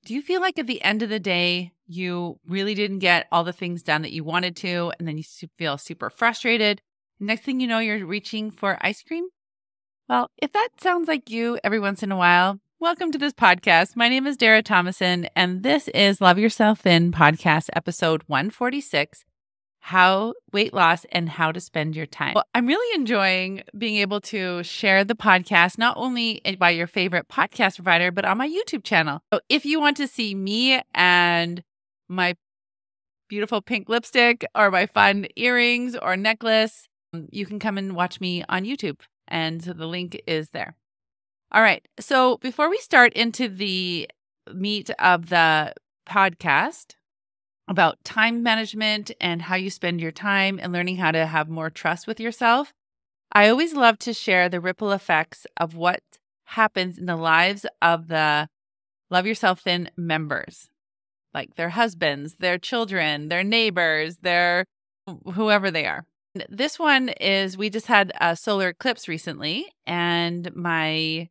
Do you feel like at the end of the day, you really didn't get all the things done that you wanted to, and then you feel super frustrated? Next thing you know, you're reaching for ice cream? Well, if that sounds like you every once in a while, welcome to this podcast. My name is Dara Tomasson, and this is Love Yourself Thin podcast, episode 146. How weight loss and how to spend your time. Well, I'm really enjoying being able to share the podcast, not only by your favorite podcast provider, but on my YouTube channel. So if you want to see me and my beautiful pink lipstick or my fun earrings or necklace, you can come and watch me on YouTube. And so the link is there. All right. So before we start into the meat of the podcast, about time management and how you spend your time and learning how to have more trust with yourself, I always love to share the ripple effects of what happens in the lives of the Love Yourself Thin members, like their husbands, their children, their neighbors, their whoever they are. This one is, we just had a solar eclipse recently, and my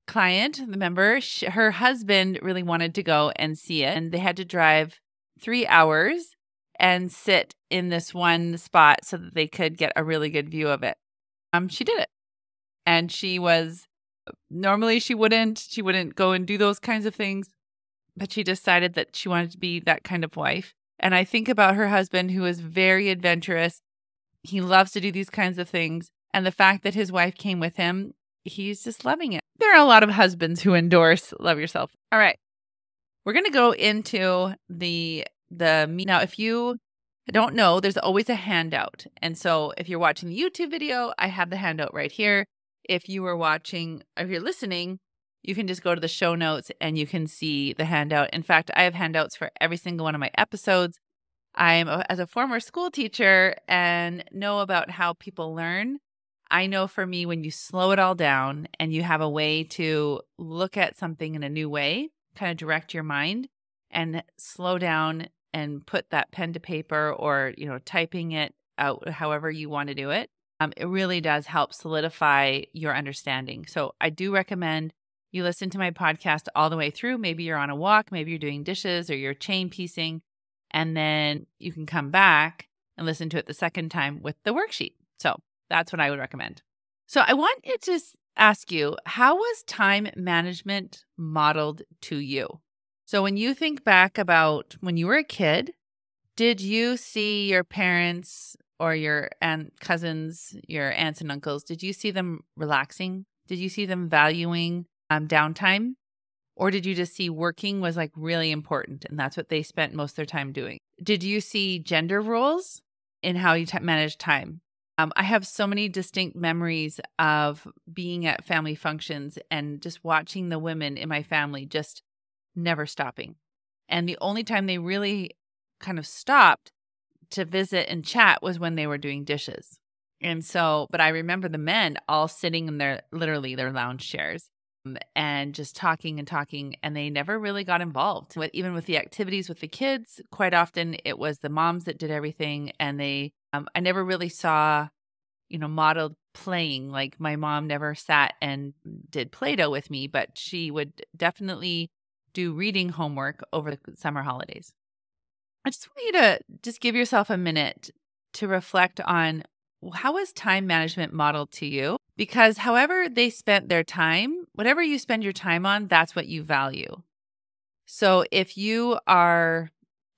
client, the member, her husband really wanted to go and see it, and they had to drive 3 hours and sit in this one spot so that they could get a really good view of it. She did it. And normally she wouldn't go and do those kinds of things, but she decided that she wanted to be that kind of wife. And I think about her husband, who is very adventurous. He loves to do these kinds of things. And the fact that his wife came with him, he's just loving it. There are a lot of husbands who endorse Love Yourself. All right. We're going to go into the now, if you don't know, there's always a handout. And so if you're watching the YouTube video, I have the handout right here. If you're listening, you can just go to the show notes and you can see the handout. In fact, I have handouts for every single one of my episodes. As a former school teacher and know about how people learn, I know for me, when you slow it all down and you have a way to look at something in a new way, kind of direct your mind and slow down and put that pen to paper or, typing it out, however you want to do it. It really does help solidify your understanding. So I do recommend you listen to my podcast all the way through. Maybe you're on a walk, maybe you're doing dishes or you're chain piecing, and then you can come back and listen to it the second time with the worksheet. So that's what I would recommend. So I want to just ask you, how was time management modeled to you? So when you think back about when you were a kid, did you see your parents or your cousins, your aunts and uncles, did you see them relaxing? Did you see them valuing downtime? Or did you just see working was like really important and that's what they spent most of their time doing? Did you see gender roles in how you manage time? I have so many distinct memories of being at family functions and just watching the women in my family just never stopping. And the only time they really kind of stopped to visit and chat was when they were doing dishes. And so, but I remember the men all sitting in their lounge chairs and just talking, and they never really got involved even with the activities with the kids. Quite often it was the moms that did everything, and I never really saw, modeled playing. Like my mom never sat and did Play-Doh with me, but she would definitely do reading homework over the summer holidays. I just want you to just give yourself a minute to reflect on, how is time management modeled to you? Because however they spent their time, whatever you spend your time on, that's what you value. So if you're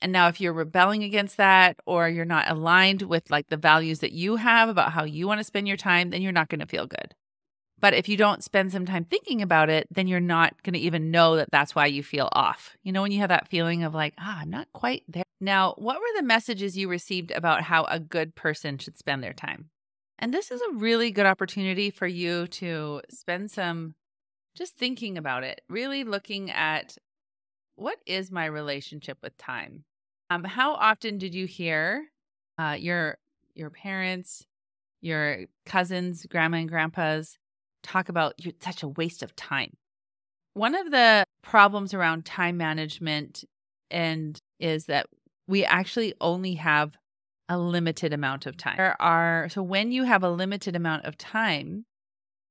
rebelling against that, or you're not aligned with like the values that you have about how you want to spend your time, then you're not going to feel good. But if you don't spend some time thinking about it, then you're not going to even know that that's why you feel off. When you have that feeling of like, I'm not quite there. Now, what were the messages you received about how a good person should spend their time? And this is a really good opportunity for you to spend some just thinking about it, really looking at, what is my relationship with time? How often did you hear your parents, your cousins, grandma and grandpas talk about, you're such a waste of time? One of the problems around time management is that we actually only have a limited amount of time. So when you have a limited amount of time,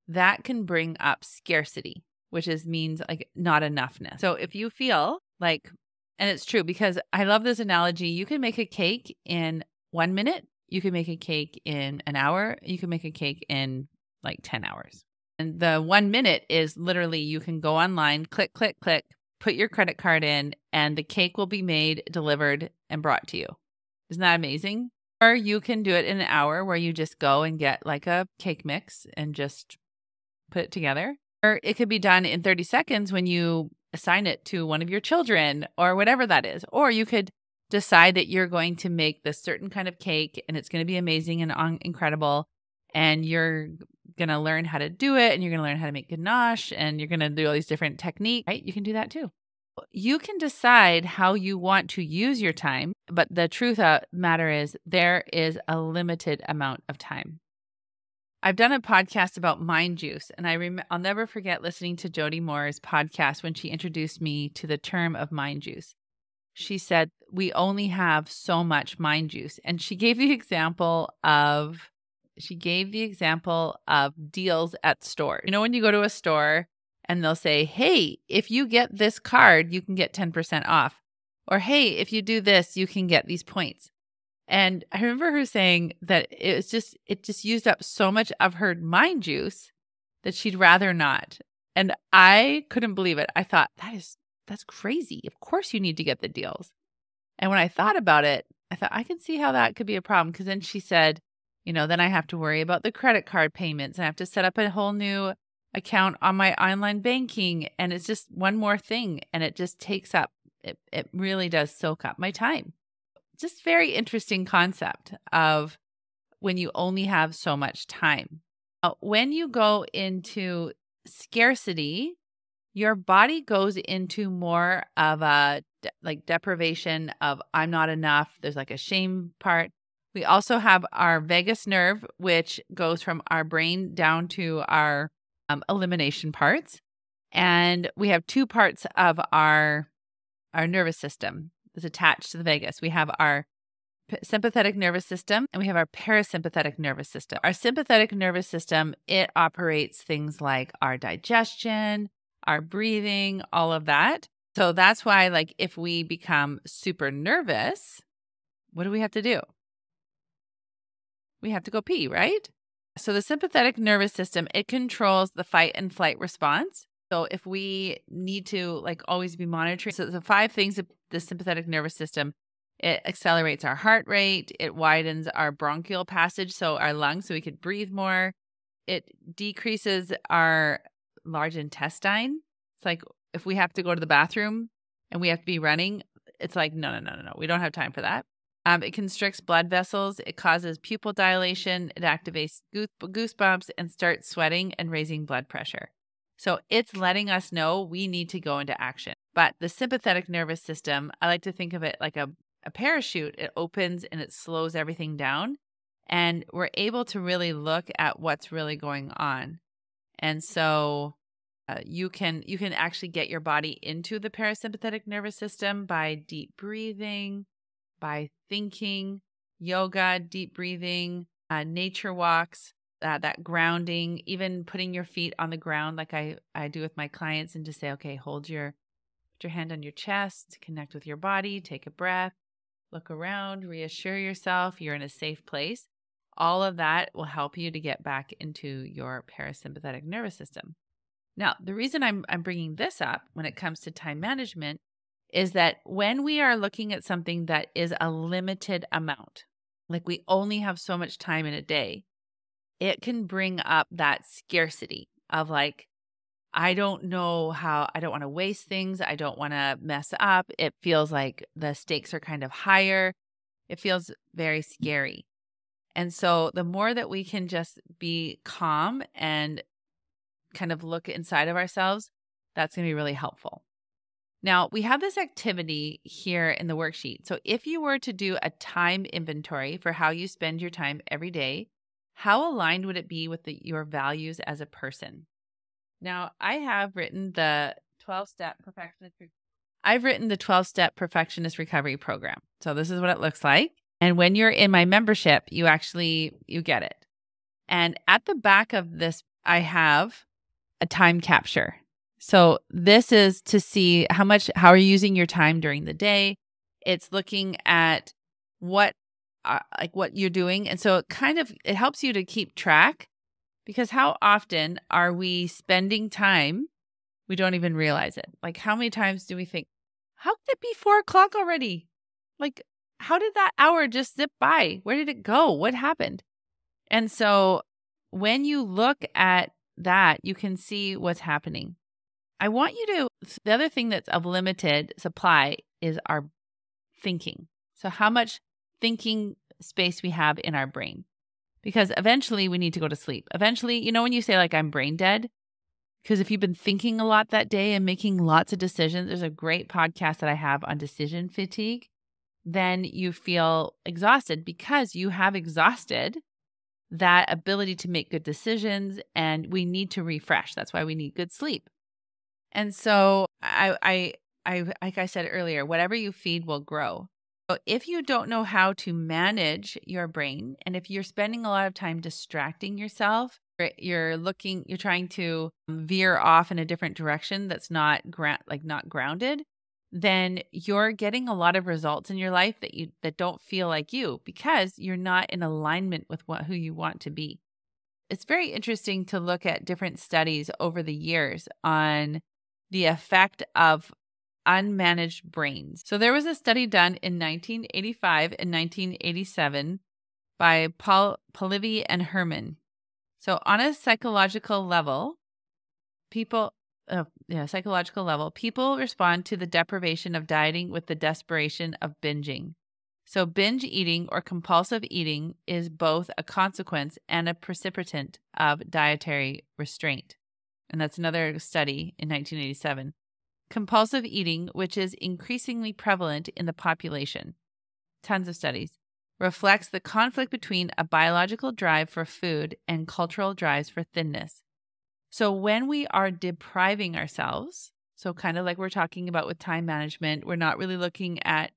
that can bring up scarcity, which means like not enoughness. So if you feel Like, and it's true because I love this analogy. You can make a cake in 1 minute. You can make a cake in an hour. You can make a cake in like 10 hours. And the 1 minute is literally you can go online, click, click, click, put your credit card in, and the cake will be made, delivered, and brought to you. Isn't that amazing? Or you can do it in an hour where you just go and get like a cake mix and just put it together. Or it could be done in 30 seconds when you assign it to one of your children or whatever that is. Or you could decide that you're going to make this certain kind of cake and it's going to be amazing and incredible. And you're going to learn how to do it and you're going to learn how to make ganache and you're going to do all these different techniques, right? You can do that too. You can decide how you want to use your time, but the truth of the matter is there is a limited amount of time. I've done a podcast about mind juice, and I'll never forget listening to Jody Moore's podcast when she introduced me to the term of mind juice. She said, we only have so much mind juice. And she gave the example of deals at stores. You know, when you go to a store and they'll say, hey, if you get this card, you can get 10% off. Or, hey, if you do this, you can get these points. And I remember her saying that it just used up so much of her mind juice that she'd rather not. And I couldn't believe it. I thought, that's crazy. Of course you need to get the deals. And when I thought about it, I thought I can see how that could be a problem. Because then she said, then I have to worry about the credit card payments. And I have to set up a whole new account on my online banking. And it's just one more thing. And it just takes up, it really does soak up my time. Just very interesting concept of when you only have so much time. When you go into scarcity, your body goes into more of a deprivation of I'm not enough. There's like a shame part. We also have our vagus nerve, which goes from our brain down to our elimination parts. And we have two parts of our nervous system that's attached to the vagus. We have our sympathetic nervous system and we have our parasympathetic nervous system. Our sympathetic nervous system, it operates things like our digestion, our breathing, all of that. So that's why, like, if we become super nervous, what do we have to do? We have to go pee, right? So the sympathetic nervous system, it controls the fight and flight response. So if we need to always be monitoring, so the 5 things of the sympathetic nervous system, it accelerates our heart rate, it widens our bronchial passage, so our lungs, so we could breathe more. It decreases our large intestine. It's like if we have to go to the bathroom and we have to be running, it's like, no. We don't have time for that. It constricts blood vessels. It causes pupil dilation. It activates goosebumps and starts sweating and raising blood pressure. So it's letting us know we need to go into action. But the sympathetic nervous system, I like to think of it like a parachute. It opens and it slows everything down. And we're able to really look at what's really going on. And so you can actually get your body into the parasympathetic nervous system by deep breathing, by thinking, yoga, deep breathing, nature walks, that grounding, even putting your feet on the ground like I do with my clients and just say, okay, put your hand on your chest, connect with your body, take a breath, look around, reassure yourself you're in a safe place. All of that will help you to get back into your parasympathetic nervous system. Now, the reason I'm bringing this up when it comes to time management is that when we are looking at something that is a limited amount, like we only have so much time in a day, it can bring up that scarcity of I don't know how, I don't want to waste things. I don't want to mess up. It feels like the stakes are kind of higher. It feels very scary. And so the more that we can just be calm and kind of look inside of ourselves, that's going to be really helpful. Now, we have this activity here in the worksheet. So if you were to do a time inventory for how you spend your time every day, how aligned would it be with your values as a person? Now, I have written the 12-step perfectionist recovery program. So this is what it looks like. And when you're in my membership, you get it. And at the back of this, I have a time capture. So this is to see how are you using your time during the day. It's looking at what what you're doing. And so it helps you to keep track, because how often are we spending time we don't even realize it? Like, how many times do we think, how could it be 4 o'clock already? Like, how did that hour just zip by? Where did it go? What happened? And so when you look at that, you can see what's happening. The other thing that's of limited supply is our thinking. So how much thinking space we have in our brain, because eventually we need to go to sleep. Eventually, when you say like, I'm brain dead, because if you've been thinking a lot that day and making lots of decisions, there's a great podcast that I have on decision fatigue. Then you feel exhausted because you have exhausted that ability to make good decisions, and we need to refresh. That's why we need good sleep. And so like I said earlier, whatever you feed will grow. So if you don't know how to manage your brain, and if you're spending a lot of time distracting yourself, you're trying to veer off in a different direction that's not grounded, then you're getting a lot of results in your life that don't feel like you, because you're not in alignment with who you want to be. It's very interesting to look at different studies over the years on the effect of unmanaged brains. So there was a study done in 1985 and 1987 by Polivy and Herman. So on a psychological level, people respond to the deprivation of dieting with the desperation of binging. So binge eating or compulsive eating is both a consequence and a precipitant of dietary restraint. And that's another study in 1987. Compulsive eating, which is increasingly prevalent in the population, tons of studies, reflects the conflict between a biological drive for food and cultural drives for thinness. So when we are depriving ourselves, so kind of like we're talking about with time management, we're not really looking at,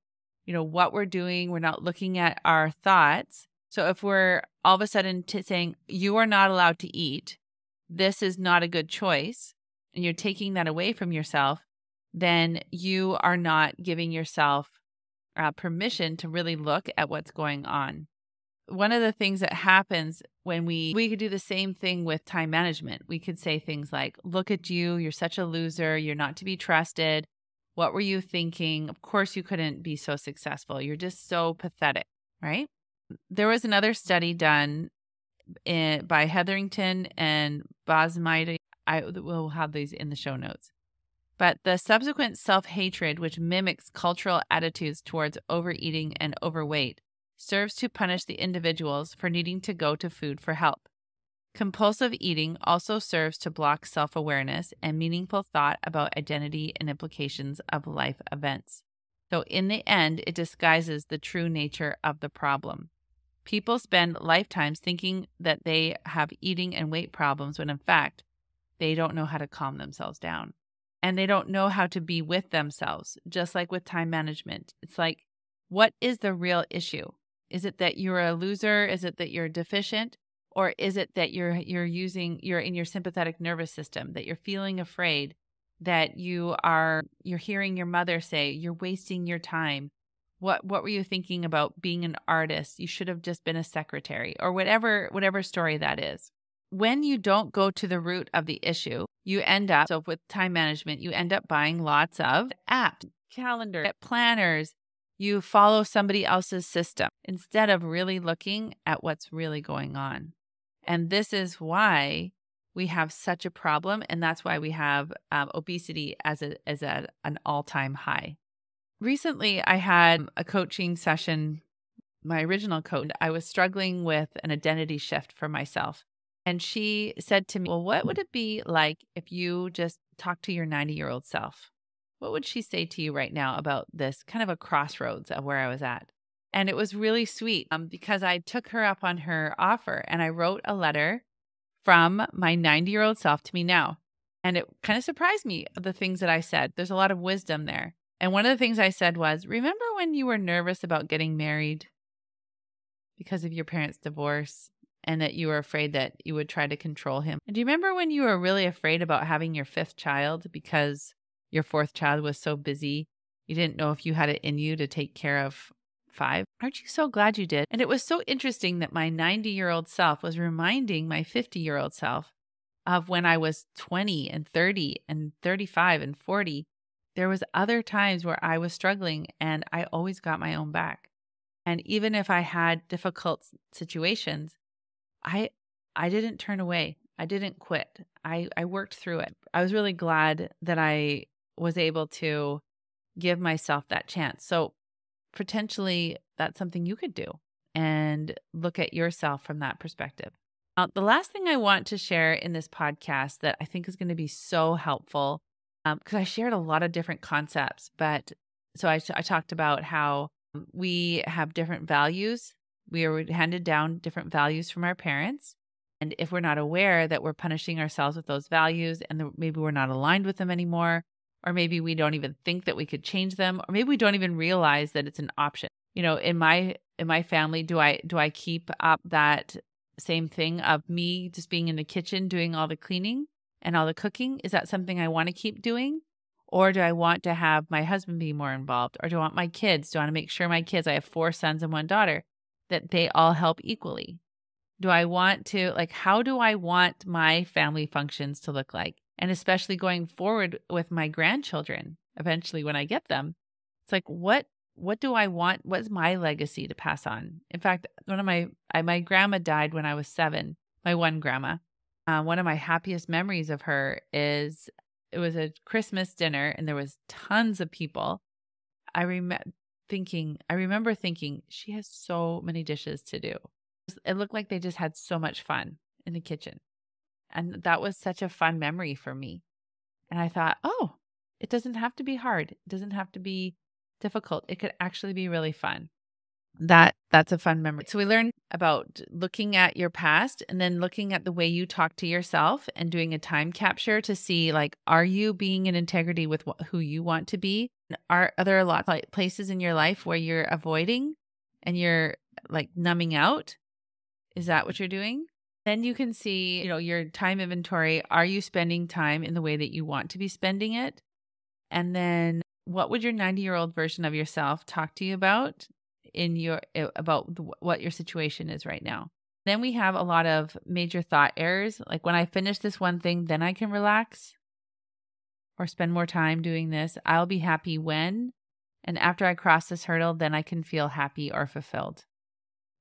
what we're doing. We're not looking at our thoughts. So if we're all of a sudden saying, you are not allowed to eat, this is not a good choice, and you're taking that away from yourself, then you are not giving yourself permission to really look at what's going on. One of the things that happens when we could do the same thing with time management. We could say things like, look at you, you're such a loser, you're not to be trusted. What were you thinking? Of course you couldn't be so successful. You're just so pathetic, right? There was another study done by Hetherington and Bosmide. I will have these in the show notes. But the subsequent self-hatred, which mimics cultural attitudes towards overeating and overweight, serves to punish the individuals for needing to go to food for help. Compulsive eating also serves to block self-awareness and meaningful thought about identity and implications of life events. So in the end, it disguises the true nature of the problem. People spend lifetimes thinking that they have eating and weight problems when in fact, they don't know how to calm themselves down. And they don't know how to be with themselves, just like with time management. It's like, what is the real issue? Is it that you're a loser? Is it that you're deficient? Or is it that you're in your sympathetic nervous system, that you're feeling afraid, that you're hearing your mother say, you're wasting your time. What were you thinking about being an artist? You should have just been a secretary, or whatever story that is. When you don't go to the root of the issue, so with time management, you end up buying lots of apps, calendars, planners. You follow somebody else's system instead of really looking at what's really going on. And this is why we have such a problem. And that's why we have obesity as an all-time high. Recently, I had a coaching session, my original coach. I was struggling with an identity shift for myself. And she said to me, well, what would it be like if you just talked to your 90-year-old self? What would she say to you right now about this kind of a crossroads of where I was at? And it was really sweet because I took her up on her offer and I wrote a letter from my 90-year-old self to me now. And it kind of surprised me, the things that I said. There's a lot of wisdom there. And one of the things I said was, remember when you were nervous about getting married because of your parents' divorce? and that you were afraid that you would try to control him. And do you remember when you were really afraid about having your fifth child because your fourth child was so busy? You didn't know if you had it in you to take care of five. Aren't you so glad you did? And it was so interesting that my 90-year-old self was reminding my 50-year-old self of when I was 20 and 30 and 35 and 40. There was other times where I was struggling and I always got my own back. And even if I had difficult situations, I didn't turn away. I didn't quit. I worked through it. I was really glad that I was able to give myself that chance. So potentially that's something you could do and look at yourself from that perspective. The last thing I want to share in this podcast that I think is going to be so helpful, because I shared a lot of different concepts, but so I talked about how we have different values. We are handed down different values from our parents. And if we're not aware that we're punishing ourselves with those values and maybe we're not aligned with them anymore, or maybe we don't even think that we could change them, or maybe we don't even realize that it's an option. You know, in my family, do I keep up that same thing of me just being in the kitchen doing all the cleaning and all the cooking? Is that something I want to keep doing? Or do I want to have my husband be more involved? Or do I want my kids? Do I want to make sure my kids, I have 4 sons and 1 daughter, that they all help equally? Do I want to, like, how do I want my family functions to look like? And especially going forward with my grandchildren, eventually when I get them, it's like, what do I want? What's my legacy to pass on? In fact, one of my grandma died when I was 7, my one grandma. One of my happiest memories of her is it was a Christmas dinner and there was tons of people. I remember thinking she has so many dishes to do. It looked like they just had so much fun in the kitchen. And that was such a fun memory for me. And I thought, oh, it doesn't have to be hard. It doesn't have to be difficult. It could actually be really fun. That's a fun memory. So we learned about looking at your past and then looking at the way you talk to yourself and doing a time capture to see, like, are you being in integrity with who you want to be? Are there a lot of places in your life where you're avoiding and you're like numbing out? Is that what you're doing? Then you can see, your time inventory. Are you spending time in the way that you want to be spending it? And then what would your 90-year-old version of yourself talk to you about what your situation is right now? Then we have a lot of major thought errors. Like, when I finish this one thing, then I can relax or spend more time doing this. I'll be happy when, and after I cross this hurdle, then I can feel happy or fulfilled.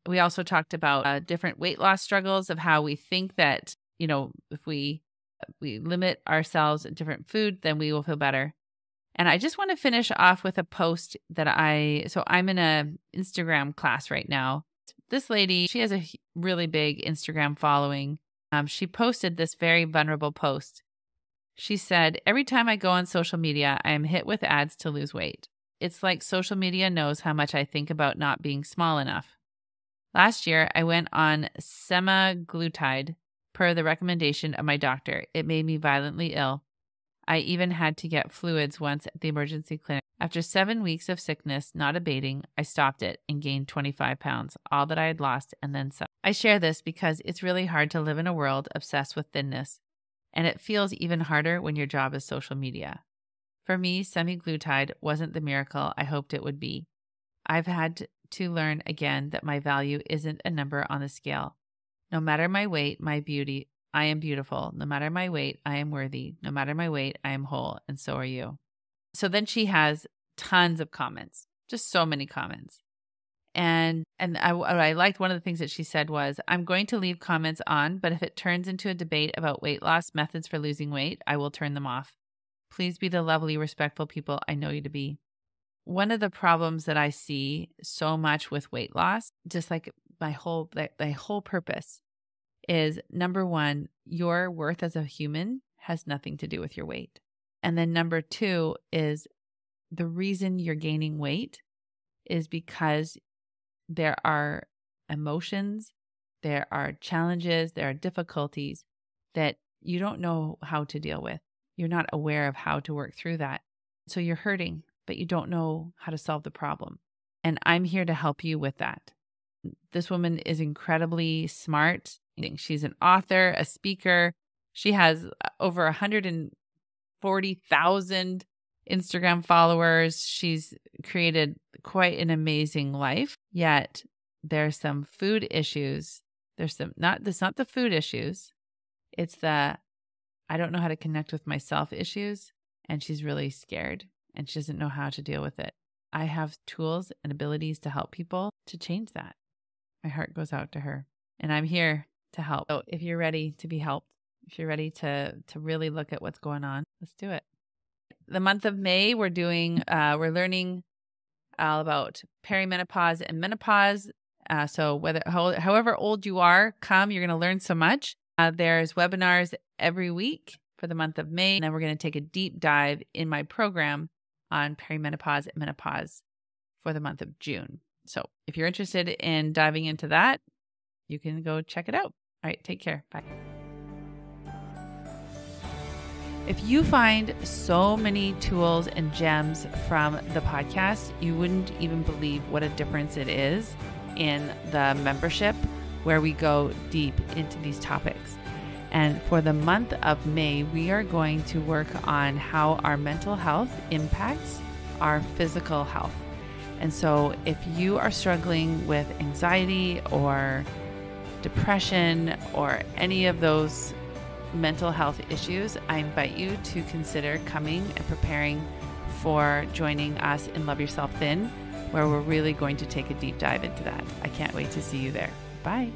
We also talked about different weight loss struggles of how we think that, if we limit ourselves at different food, then we will feel better. And I just want to finish off with a post that I'm in a Instagram class right now. This lady, she has a really big Instagram following. She posted this very vulnerable post. She said, "Every time I go on social media, I am hit with ads to lose weight. It's like social media knows how much I think about not being small enough. Last year, I went on semaglutide per the recommendation of my doctor. It made me violently ill. I even had to get fluids once at the emergency clinic. After 7 weeks of sickness not abating, I stopped it and gained 25 pounds, all that I had lost and then some." I share this because it's really hard to live in a world obsessed with thinness, and it feels even harder when your job is social media. For me, semaglutide wasn't the miracle I hoped it would be. I've had to learn again that my value isn't a number on the scale. No matter my weight, my beauty, I am beautiful. No matter my weight, I am worthy. No matter my weight, I am whole, and so are you. So then she has tons of comments, just so many comments. And what I liked, one of the things that she said was, "I'm going to leave comments on, but if it turns into a debate about weight loss methods for losing weight, I will turn them off. Please be the lovely, respectful people I know you to be." One of the problems that I see so much with weight loss, just like my whole purpose, is, number one, your worth as a human has nothing to do with your weight. And then number 2 is the reason you're gaining weight is because there are emotions, there are challenges, there are difficulties that you don't know how to deal with. You're not aware of how to work through that. So you're hurting, but you don't know how to solve the problem. And I'm here to help you with that. This woman is incredibly smart. She's an author, a speaker. She has over 140,000 Instagram followers. She's created quite an amazing life. Yet there's some food issues. It's not the food issues. It's the I don't know how to connect with myself issues. And she's really scared and she doesn't know how to deal with it. I have tools and abilities to help people to change that. My heart goes out to her and I'm here to help. So if you're ready to be helped, if you're ready to really look at what's going on, let's do it. The month of May, we're learning all about perimenopause and menopause. So however old you are, you're going to learn so much. There's webinars every week for the month of May. And then we're going to take a deep dive in my program on perimenopause and menopause for the month of June. So if you're interested in diving into that, you can go check it out. All right, take care. Bye. If you find so many tools and gems from the podcast, you wouldn't even believe what a difference it is in the membership where we go deep into these topics. And for the month of May, we are going to work on how our mental health impacts our physical health. And so if you are struggling with anxiety or depression or any of those mental health issues, I invite you to consider coming and preparing for joining us in Love Yourself Thin, where we're really going to take a deep dive into that. I can't wait to see you there. Bye.